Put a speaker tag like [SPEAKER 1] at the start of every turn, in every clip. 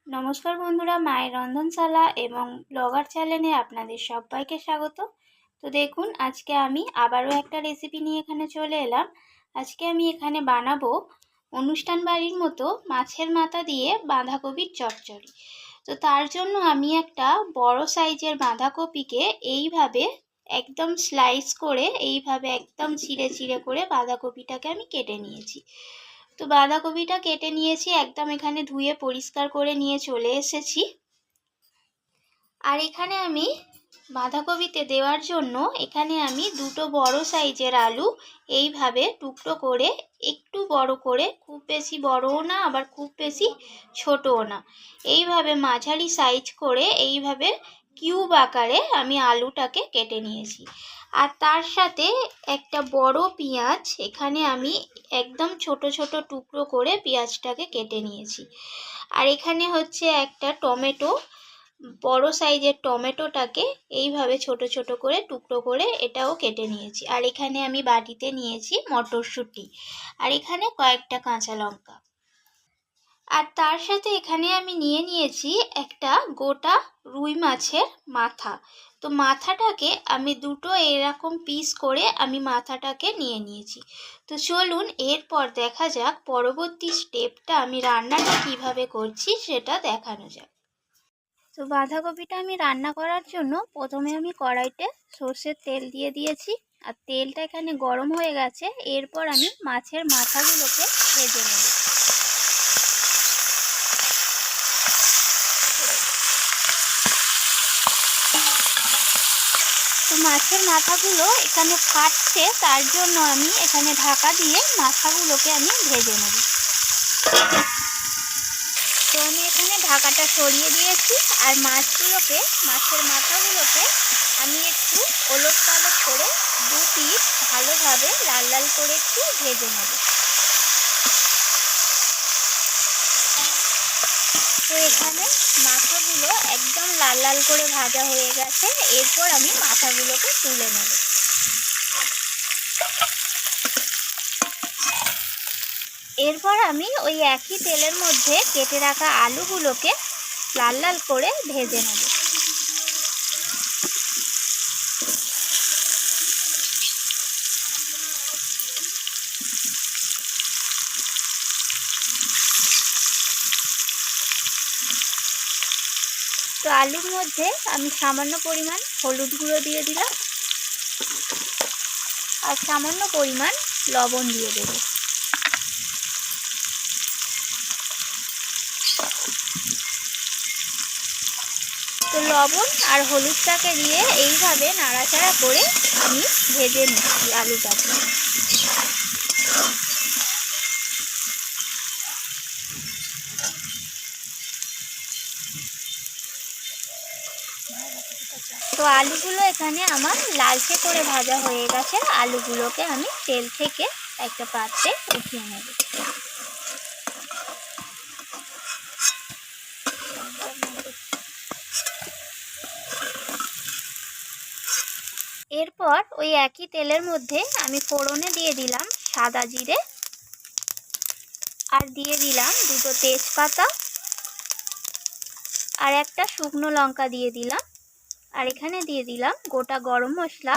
[SPEAKER 1] নমস্কার বন্ধুরা, মায়ের রন্ধনশালা এবং ব্লগার চ্যানেলে আপনাদের সবাইকে স্বাগত। তো দেখুন, আজকে আমি আবারও একটা রেসিপি নিয়ে এখানে চলে এলাম। আজকে আমি এখানে বানাবো অনুষ্ঠান বাড়ির মতো মাছের মাথা দিয়ে বাঁধাকপির চচ্চড়ি। তো তার জন্য আমি একটা বড় সাইজের বাঁধাকপিকে এইভাবে একদম স্লাইস করে, এইভাবে একদম চিড়ে চিড়ে করে বাঁধাকপিটাকে আমি কেটে নিয়েছি। তো বাঁধাকপিটা কেটে নিয়েছি, একদম এখানে ধুয়ে পরিষ্কার করে নিয়ে চলে এসেছি। আর এখানে আমি বাঁধাকপিতে দেওয়ার জন্য এখানে আমি দুটো বড় সাইজের আলু এইভাবে টুকরো করে, একটু বড় করে, খুব বেশি বড়ও না আবার খুব বেশি ছোটও না, এইভাবে মাঝারি সাইজ করে এইভাবে কিউব আকারে আমি আলুটাকে কেটে নিয়েছি। আর তার সাথে একটা বড় পেঁয়াজ এখানে আমি একদম ছোট ছোট টুকরো করে পেঁয়াজটাকে কেটে নিয়েছি। আর এখানে হচ্ছে একটা টমেটো, বড় সাইজের টমেটোটাকে এইভাবে ছোট ছোট করে টুকরো করে এটাও কেটে নিয়েছি। আর এখানে আমি বাটিতে নিয়েছি মটরশুঁটি, আর এখানে কয়েকটা কাঁচা লঙ্কা। আর তার সাথে এখানে আমি নিয়েছি একটা গোটা রুই মাছের মাথা। তো মাথাটাকে আমি দুটো এরকম পিস করে আমি মাথাটাকে নিয়েছি। তো চলুন এরপর দেখা যাক পরবর্তী স্টেপটা, আমি রান্নাটা কিভাবে করছি সেটা দেখানো যাক। তো বাঁধাকপিটা আমি রান্না করার জন্য প্রথমে আমি কড়াইতে সর্ষের তেল দিয়ে দিয়েছি। আর তেলটা এখানে গরম হয়ে গেছে, এরপর আমি মাছের মাথাগুলোকে ভেজে নেব। তো মাছের মাথাগুলো এখানে ফাটছে, তার জন্য আমি এখানে ঢাকা দিয়ে মাথাগুলোকে আমি ভেজে নেব। তো আমি এখানে ঢাকাটা সরিয়ে দিয়েছি। আর মাছের মাথাগুলোকে আমি একটু ওলট পালট করে দু পিস ভালোভাবে লাল লাল করে একটু ভেজে নেব। তো এখানে মাথাগুলো একদম লাল লাল করে ভাজা হয়ে গেছে, এরপর আমি মাথাগুলোকে তুলে নেব। এরপর আমি ওই একই তেলের মধ্যে কেটে রাখা আলুগুলোকে লাল লাল করে ভেজে নেব। তো আলুর মধ্যে আমি সামান্য পরিমাণ হলুদ গুঁড়ো দিয়ে দিলাম আর সামান্য পরিমাণ লবণ দিয়ে দেব। তো লবণ আর হলুদটাকে দিয়ে এইভাবে নাড়াচাড়া করে আমি ভেজে নিচ্ছি আলুটাকে। তো আলুগুলো এখানে আমার লালচে করে ভাজা হয়ে গেছে। আলুগুলোকে আমি তেল থেকে একটা পাত্রে উঠিয়ে নেব। এরপর ওই একই তেলের মধ্যে আমি ফোড়নে দিয়ে দিলাম সাদা জিরে, আর দিয়ে দিলাম দুটো তেজপাতা, আর একটা শুকনো লঙ্কা দিয়ে দিলাম। আর এখানে দিয়ে দিলাম গোটা গরম মশলা,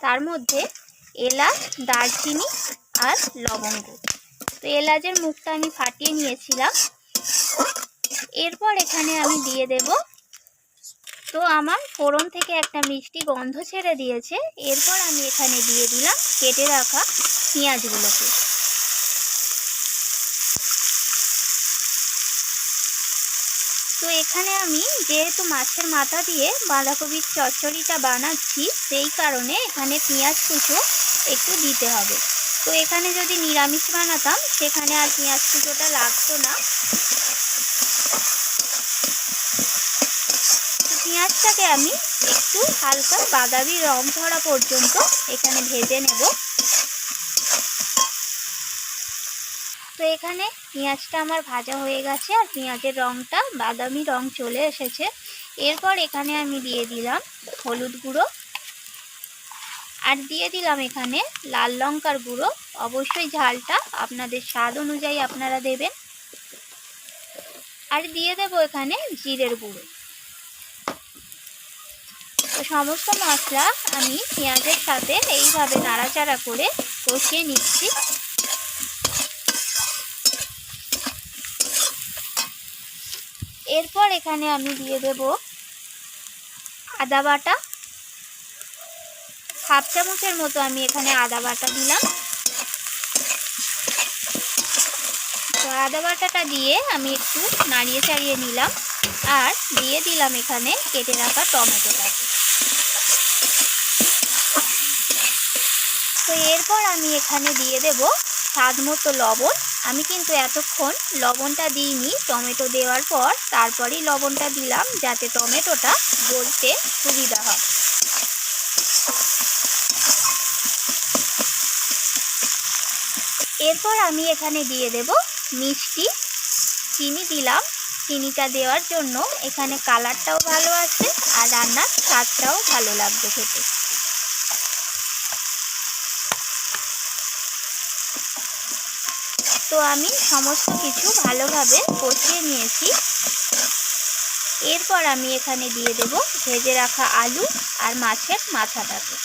[SPEAKER 1] তার মধ্যে এলাচ, দারচিনি আর লবঙ্গ। তো এলাচের মুখটা আমি ফাটিয়ে নিয়েছিলাম। এরপর এখানে আমি দিয়ে দেব, তো আমার ফোড়ন থেকে একটা মিষ্টি গন্ধ ছেড়ে দিয়েছে। এরপর আমি এখানে দিয়ে দিলাম কেটে রাখা পেঁয়াজগুলোকে। তো এখানে আমি যেহেতু মাছের মাথা দিয়ে বাঁধাকপির চচ্চড়িটা বানাচ্ছি, সেই কারণে এখানে পেঁয়াজ কুচো একটু দিতে হবে। তো এখানে যদি নিরামিষ বানাতাম সেখানে আর পেঁয়াজ কুচোটা লাগতো না। পেঁয়াজটাকে আমি একটু হালকা বাদামি রং ধরা পর্যন্ত এখানে ভেজে নেব। তো এখানে পেঁয়াজটা আমার ভাজা হয়ে গেছে আর পেঁয়াজের রংটা বাদামি রং চলে এসেছে। এরপর এখানে আমি দিয়ে দিলাম হলুদ গুঁড়ো, আর দিয়ে দিলাম এখানে লাল লঙ্কার গুঁড়ো। অবশ্যই ঝালটা আপনাদের স্বাদ অনুযায়ী আপনারা দেবেন। আর দিয়ে দেব এখানে জিরের গুঁড়ো। তো সমস্ত মশলা আমি পেঁয়াজের সাথে এইভাবে নাড়াচাড়া করে কষিয়ে নিচ্ছি। এরপর এখানে আমি দিয়ে দেব আদা বাটা, হাফ চামচের মতো আমি এখানে আদা বাটা দিলাম। তো আদা বাটাটা দিয়ে আমি একটু নাড়িয়ে চাড়িয়ে নিলাম আর দিয়ে দিলাম এখানে কেটে রাখা টমেটোটাকে। তো এরপর আমি এখানে দিয়ে দেব স্বাদ মতো লবণ। আমি কিন্তু এতক্ষণ লবণটা দিইনি, টমেটো দেওয়ার পর তারপরেই লবণটা দিলাম যাতে টমেটোটা গলতে সুবিধা হয়। এরপর আমি এখানে দিয়ে দেব মিষ্টি, চিনি দিলাম। চিনিটা দেওয়ার জন্য এখানে কালারটাও ভালো আসবে আর রান্নার স্বাদটাও ভালো লাগবে খেতে। তো আমি সমস্ত কিছু ভালোভাবে কষিয়ে নিয়েছি। এরপর আমি এখানে দিয়ে দেব ভেজে রাখা আলু আর মাছের মাথাটাকে।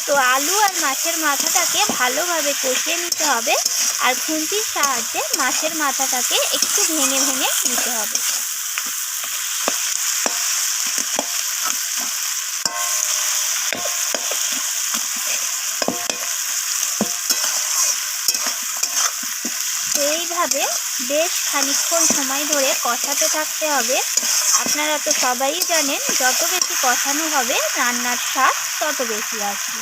[SPEAKER 1] তো আলু আর মাছের মাথাটাকে ভালোভাবে কষিয়ে নিতে হবে আর খুন্তির সাহায্যে মাছের মাথাটাকে একটু ভেঙে ভেঙে নিতে হবে। তো এইভাবে বেশ খানিকক্ষণ সময় ধরে কষাতে থাকতে হবে। আপনারা তো সবাই জানেন যত বেশি কষানো হবে রান্নার স্বাদ তত বেশি আসবে।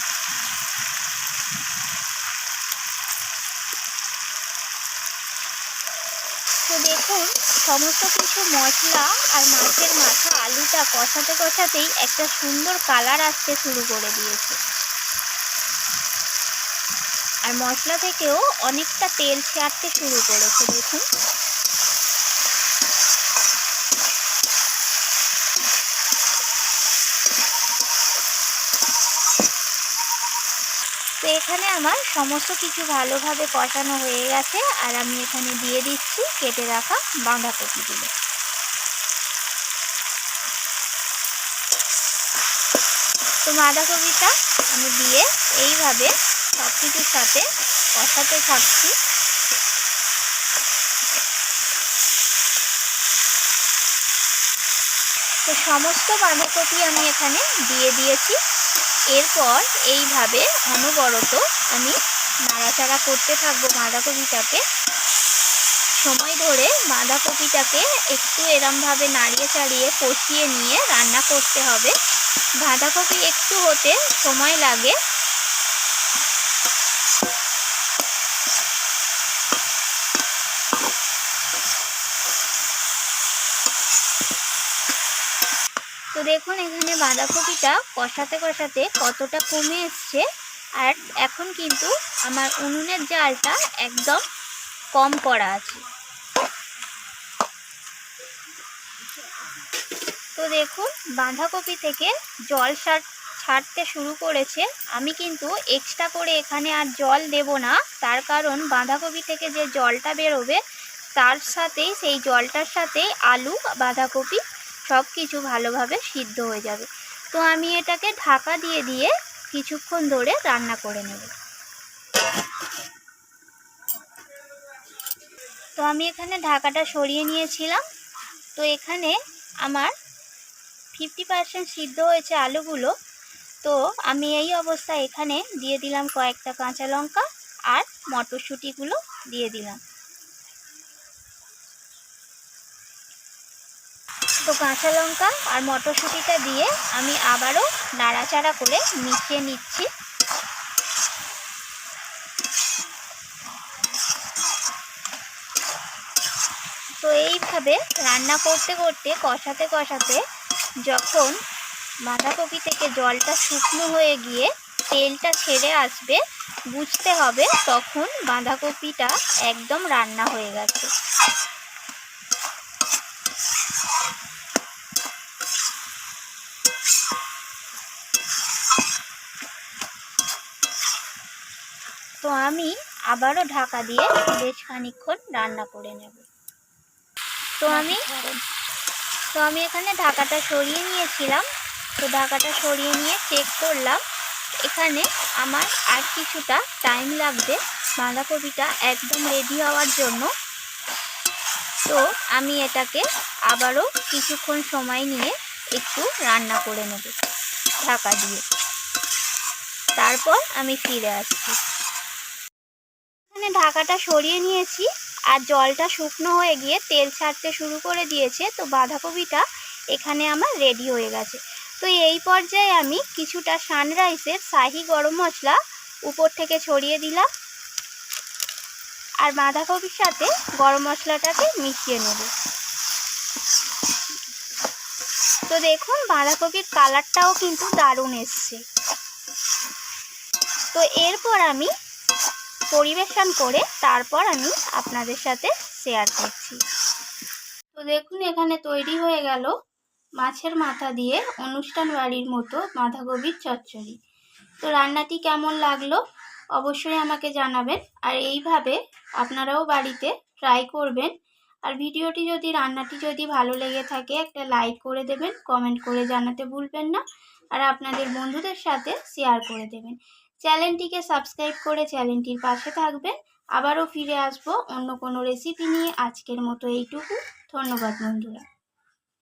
[SPEAKER 1] তো দেখুন সমস্ত কিছু মশলা আর মাছের মাথা আলুটা কষাতে কষাতেই একটা সুন্দর কালার আসতে শুরু করে দিয়েছে আর মশলা থেকেও অনেকটা তেল ছাড়তে শুরু করেছে। দেখুন তো এখানে আমার সমস্ত কিছু ভালোভাবে কষানো হয়ে গেছে আর আমি এখানে দিয়ে দিচ্ছি কেটে রাখা বাঁধাকপিগুলো। তো বাঁধাকপিটা আমি দিয়ে এইভাবে সব কিছুর সাথে কষাতে থাকছি। তো সমস্ত বাঁধাকপি আমি এখানে দিয়ে দিয়েছি। এরপর এইভাবে অনবরত আমি নাড়াচাড়া করতে থাকবো বাঁধাকপিটাকে। সময় ধরে বাঁধাকপিটাকে একটু এরমভাবে নাড়িয়ে চাড়িয়ে কষিয়ে নিয়ে রান্না করতে হবে। বাঁধাকপি একটু হতে সময় লাগে। তো দেখুন এখানে বাঁধাকপিটা কষাতে কষাতে কতটা কমে এসছে আর এখন কিন্তু আমার উনুনের জালটা একদম কম করা আছে। তো দেখুন বাঁধাকপি থেকে জল ছাড়তে শুরু করেছে। আমি কিন্তু এক্সট্রা করে এখানে আর জল দেব না, তার কারণ বাঁধাকপি থেকে যে জলটা বেরোবে তার সাথেই সেই জলটার সাথেই আলু বাঁধাকপি সব কিছু ভালোভাবে সিদ্ধ হয়ে যাবে। তো আমি এটাকে ঢাকা দিয়ে দিয়ে কিছুক্ষণ ধরে রান্না করে নেব। তো আমি এখানে ঢাকাটা সরিয়ে নিয়েছিলাম। তো এখানে আমার 50% সিদ্ধ হয়েছে আলুগুলো। তো আমি এই অবস্থায় এখানে দিয়ে দিলাম কয়েকটা কাঁচা লঙ্কা আর মটরশুঁটিগুলো দিয়ে দিলাম। তো কাঁচা লঙ্কা আর মটরশুঁটিটা দিয়ে আমি আবারও নাড়াচাড়া করে মিশিয়ে নিচ্ছি। তো এইভাবে রান্না করতে করতে কষাতে কষাতে যখন বাঁধাকপি থেকে জলটা শুকনো হয়ে গিয়ে তেলটা ছেড়ে আসবে বুঝতে হবে তখন বাঁধাকপিটা একদম রান্না হয়ে গেছে। তো আমি আবারও ঢাকা দিয়ে বেশ খানিকক্ষণ রান্না করে নেব। তো আমি এখানে ঢাকাটা সরিয়ে নিয়েছিলাম। তো ঢাকাটা সরিয়ে নিয়ে চেক করলাম, এখানে আমার আর কিছুটা টাইম লাগবে বাঁধাকপিটা একদম রেডি হওয়ার জন্য। তো আমি এটাকে আবারও কিছুক্ষণ সময় নিয়ে একটু রান্না করে নেব ঢাকা দিয়ে, তারপর আমি ফিরে আসছি। এখানে ঢাকাটা সরিয়ে নিয়েছি আর জলটা শুকনো হয়ে গিয়ে তেল ছাড়তে শুরু করে দিয়েছে। তো বাঁধাকপিটা এখানে আমার রেডি হয়ে গেছে। তো এই পর্যায়ে আমি কিছুটা সানরাইসের শাহি গরম মশলা উপর থেকে ছড়িয়ে দিলাম আর বাঁধাকপির সাথে গরম মশলাটাকে মিশিয়ে নেব। তো দেখুন বাঁধাকপির কালারটাও কিন্তু দারুণ এসছে। তো এরপর আমি পরিবেশন করে তারপর আমি আপনাদের সাথে শেয়ার করছি। তো দেখুন এখানে তৈরি হয়ে গেল মাছের মাথা দিয়ে অনুষ্ঠান বাড়ির মতো বাঁধাকপির চচ্চড়ি। তো রান্নাটি কেমন লাগলো অবশ্যই আমাকে জানাবেন, আর এইভাবে আপনারাও বাড়িতে ট্রাই করবেন। আর রান্নাটি যদি ভালো লেগে থাকে একটা লাইক করে দেবেন, কমেন্ট করে জানাতে ভুলবেন না, আর আপনাদের বন্ধুদের সাথে শেয়ার করে দেবেন। চ্যানেলটিকে সাবস্ক্রাইব করে চ্যানেলটির পাশে থাকবেন। আবারও ফিরে আসবো অন্য কোনো রেসিপি নিয়ে। আজকের মতো এইটুকু। ধন্যবাদ বন্ধুরা।